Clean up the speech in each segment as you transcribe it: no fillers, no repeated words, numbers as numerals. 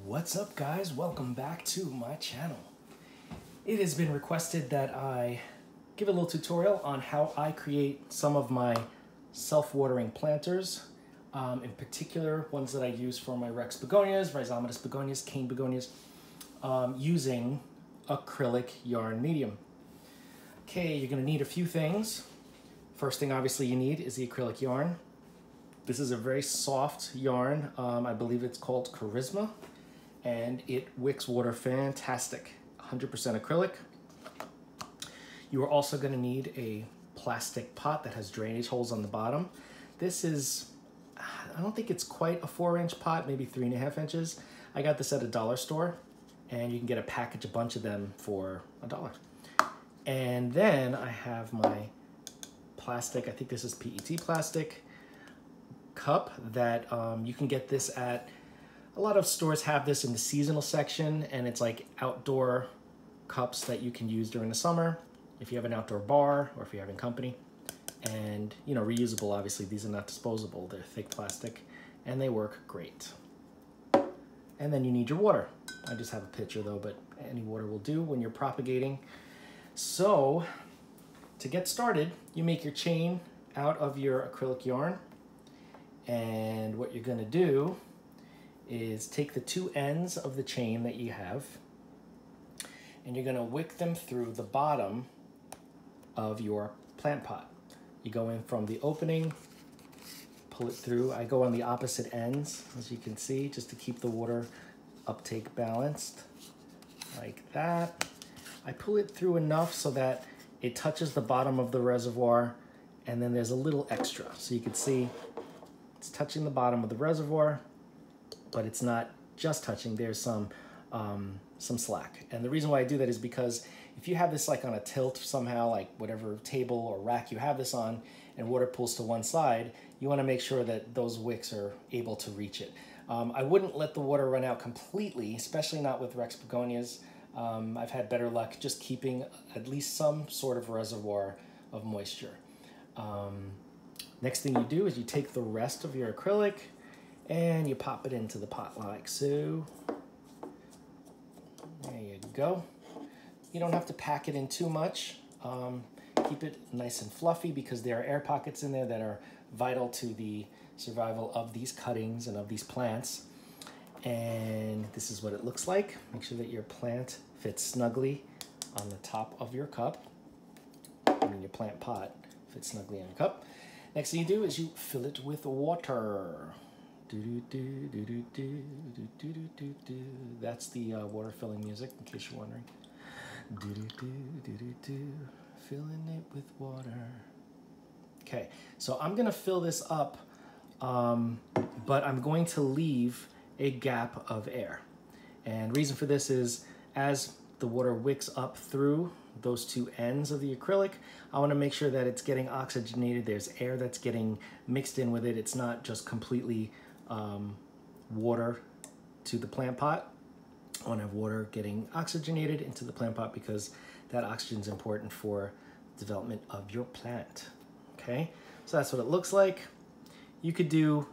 What's up, guys? Welcome back to my channel. It has been requested that I give a little tutorial on how I create some of my self-watering planters, in particular ones that I use for my Rex begonias, rhizomatous begonias, cane begonias, using acrylic yarn medium. Okay, you're going to need a few things. First thing obviously you need is the acrylic yarn. This is a very soft yarn. I believe it's called Charisma, and it wicks water fantastic. 100% acrylic. You are also going to need a plastic pot that has drainage holes on the bottom. This is, I don't think it's quite a 4-inch pot, maybe 3.5 inches. I got this at a dollar store, and you can get a bunch of them for $1. And then I have my plastic, I think this is PET plastic cup that you can get this at, a lot of stores have this in the seasonal section, and it's like outdoor cups that you can use during the summer if you have an outdoor bar or if you're having company. And you know, reusable, obviously. These are not disposable, they're thick plastic and they work great. And then you need your water. I just have a pitcher though, but any water will do when you're propagating. So to get started, you make your chain out of your acrylic yarn. And what you're going to do is take the two ends of the chain that you have, and you're going to wick them through the bottom of your plant pot. You go in from the opening, pull it through. I go on the opposite ends, as you can see, just to keep the water uptake balanced, like that. I pull it through enough so that it touches the bottom of the reservoir, and then there's a little extra. So you can see it's touching the bottom of the reservoir, but it's not just touching. There's some slack. And the reason why I do that is because if you have this like on a tilt somehow, like whatever table or rack you have this on, and water pools to one side, you want to make sure that those wicks are able to reach it. I wouldn't let the water run out completely, especially not with Rex begonias. I've had better luck just keeping at least some sort of reservoir of moisture. Next thing you do is you take the rest of your acrylic and you pop it into the pot like so. There you go. You don't have to pack it in too much. Keep it nice and fluffy because there are air pockets in there that are vital to the survival of these cuttings and of these plants. And this is what it looks like. Make sure that your plant fits snugly on the top of your cup. I mean your plant pot fits snugly on your cup. Next thing you do is you fill it with water. That's the water filling music, in case you're wondering. Filling it with water. Okay, so I'm gonna fill this up, but I'm going to leave a gap of air. And reason for this is as the water wicks up through those two ends of the acrylic, I want to make sure that it's getting oxygenated. There's air that's getting mixed in with it. It's not just completely water to the plant pot. I want to have water getting oxygenated into the plant pot because that oxygen is important for development of your plant. Okay, so that's what it looks like. You could do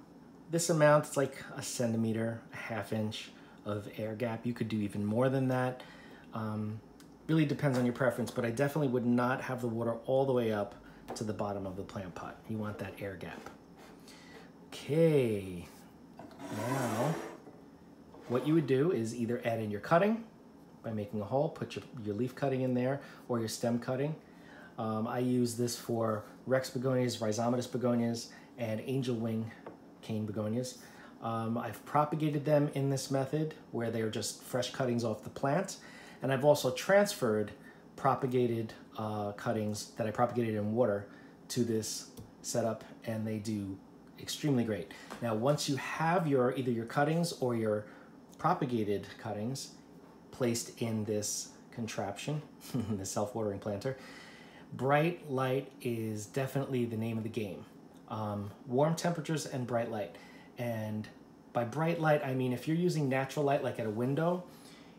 this amount. It's like a centimeter, a ½ inch of air gap. You could do even more than that. Really depends on your preference, but I definitely would not have the water all the way up to the bottom of the plant pot. You want that air gap. Okay, now what you would do is either add in your cutting by making a hole, put your leaf cutting in there, or your stem cutting. I use this for Rex begonias, rhizomatous begonias, and angel wing cane begonias. I've propagated them in this method where they're just fresh cuttings off the plant. And I've also transferred propagated cuttings that I propagated in water to this setup, and they do extremely great. Now, once you have either your cuttings or your propagated cuttings placed in this contraption, the self-watering planter, bright light is definitely the name of the game. Warm temperatures and bright light. And by bright light, I mean if you're using natural light like at a window,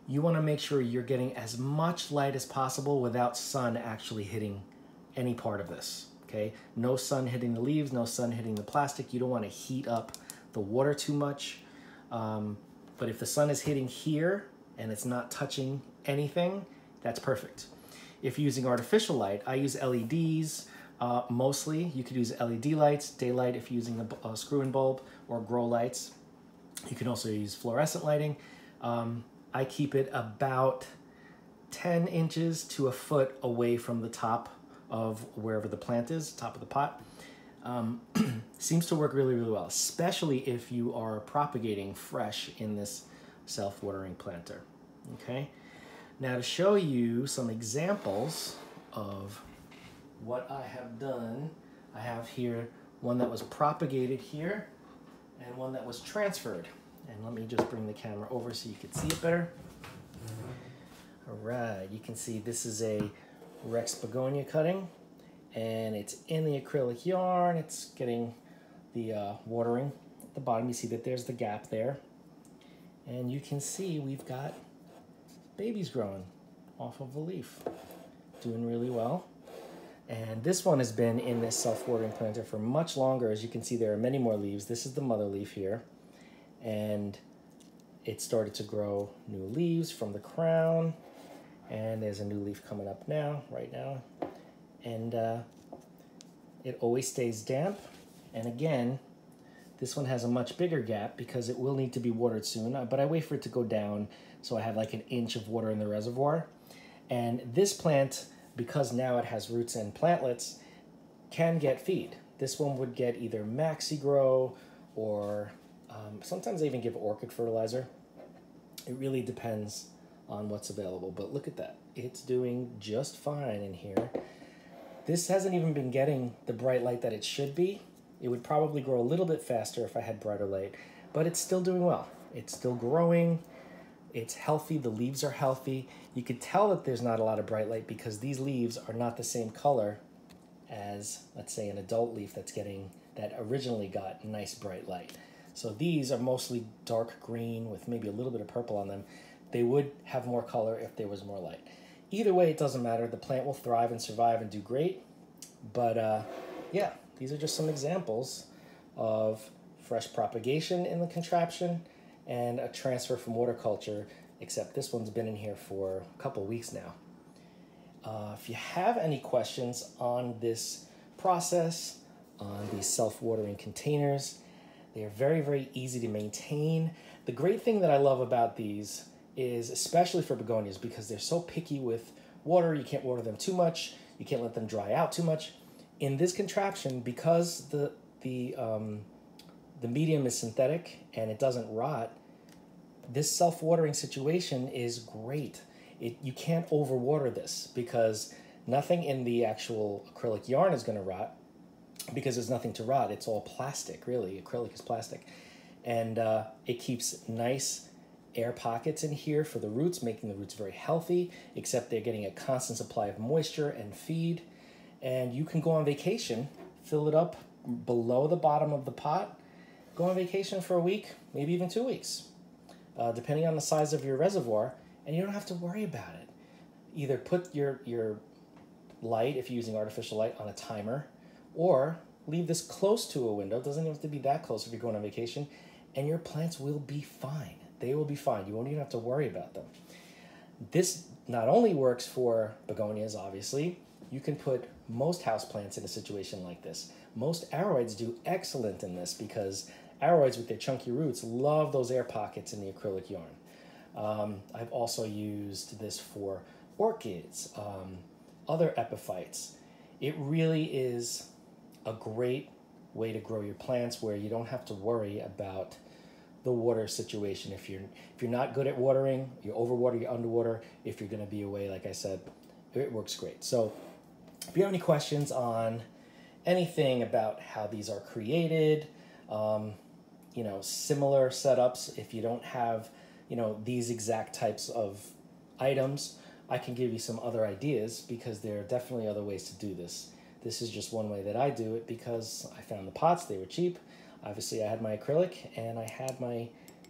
you want to make sure you're getting as much light as possible without sun actually hitting any part of this, okay? No sun hitting the leaves, no sun hitting the plastic. You don't want to heat up the water too much. But if the sun is hitting here and it's not touching anything, that's perfect. If you're using artificial light, I use LEDs mostly. You could use LED lights, daylight if you're using a screw-in bulb, or grow lights. You can also use fluorescent lighting. I keep it about 10 inches to a foot away from the top of wherever the plant is, top of the pot. Seems to work really, really well, especially if you are propagating fresh in this self-watering planter. Okay, now to show you some examples of what I have done, I have here one that was propagated here and one that was transferred. And let me just bring the camera over so you can see it better. All right, you can see this is a Rex begonia cutting, and it's in the acrylic yarn. It's getting the watering at the bottom. You see that there's the gap there. And you can see we've got babies growing off of a leaf. Doing really well. And this one has been in this self-watering planter for much longer. As you can see, there are many more leaves. This is the mother leaf here. And it started to grow new leaves from the crown. And there's a new leaf coming up now, right now. And it always stays damp. And again, this one has a much bigger gap because it will need to be watered soon, but I wait for it to go down so I have like an inch of water in the reservoir. And this plant, because now it has roots and plantlets, can get feed. This one would get either Maxi Grow or sometimes I even give orchid fertilizer. It really depends on what's available, but look at that. It's doing just fine in here. This hasn't even been getting the bright light that it should be. It would probably grow a little bit faster if I had brighter light, but it's still doing well. It's still growing. It's healthy. The leaves are healthy. You could tell that there's not a lot of bright light because these leaves are not the same color as, let's say, an adult leaf that originally got nice bright light. So these are mostly dark green with maybe a little bit of purple on them. They would have more color if there was more light. Either way, it doesn't matter. The plant will thrive and survive and do great. But yeah, these are just some examples of fresh propagation in the contraption and a transfer from water culture, except this one's been in here for a couple weeks now. If you have any questions on this process, on these self-watering containers, they are very, very easy to maintain. The great thing that I love about these is, especially for begonias, because they're so picky with water, you can't water them too much, you can't let them dry out too much. In this contraption, because the medium is synthetic and it doesn't rot, this self-watering situation is great. You can't overwater this because nothing in the actual acrylic yarn is going to rot because there's nothing to rot. It's all plastic, really. Acrylic is plastic. And it keeps nice air pockets in here for the roots, making the roots very healthy, except they're getting a constant supply of moisture and feed. And you can go on vacation, fill it up below the bottom of the pot, go on vacation for a week, maybe even 2 weeks, depending on the size of your reservoir, and you don't have to worry about it. Either put your light, if you're using artificial light, on a timer, or leave this close to a window. It doesn't have to be that close if you're going on vacation, and your plants will be fine. They will be fine. You won't even have to worry about them. This not only works for begonias, obviously. You can put most houseplants in a situation like this. Most aroids do excellent in this because aroids with their chunky roots love those air pockets in the acrylic yarn. I've also used this for orchids, other epiphytes. It really is a great way to grow your plants where you don't have to worry about the water situation. If you're not good at watering, you overwater, you underwater. If you're going to be away, like I said, it works great. So if you have any questions on anything about how these are created, similar setups, if you don't have, these exact types of items, I can give you some other ideas because there are definitely other ways to do this. This is just one way that I do it because I found the pots, they were cheap. Obviously I had my acrylic and I had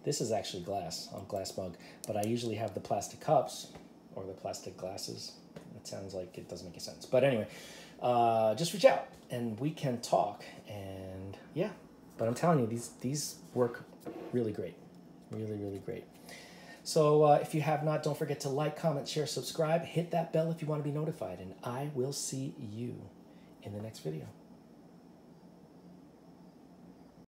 this is actually glass, a glass mug, but I usually have the plastic cups or the plastic glasses. It sounds like it doesn't make any sense. But anyway, just reach out and we can talk. And yeah, but I'm telling you, these work really great. Really, really great. So if you have not, don't forget to like, comment, share, subscribe. Hit that bell if you want to be notified, and I will see you in the next video.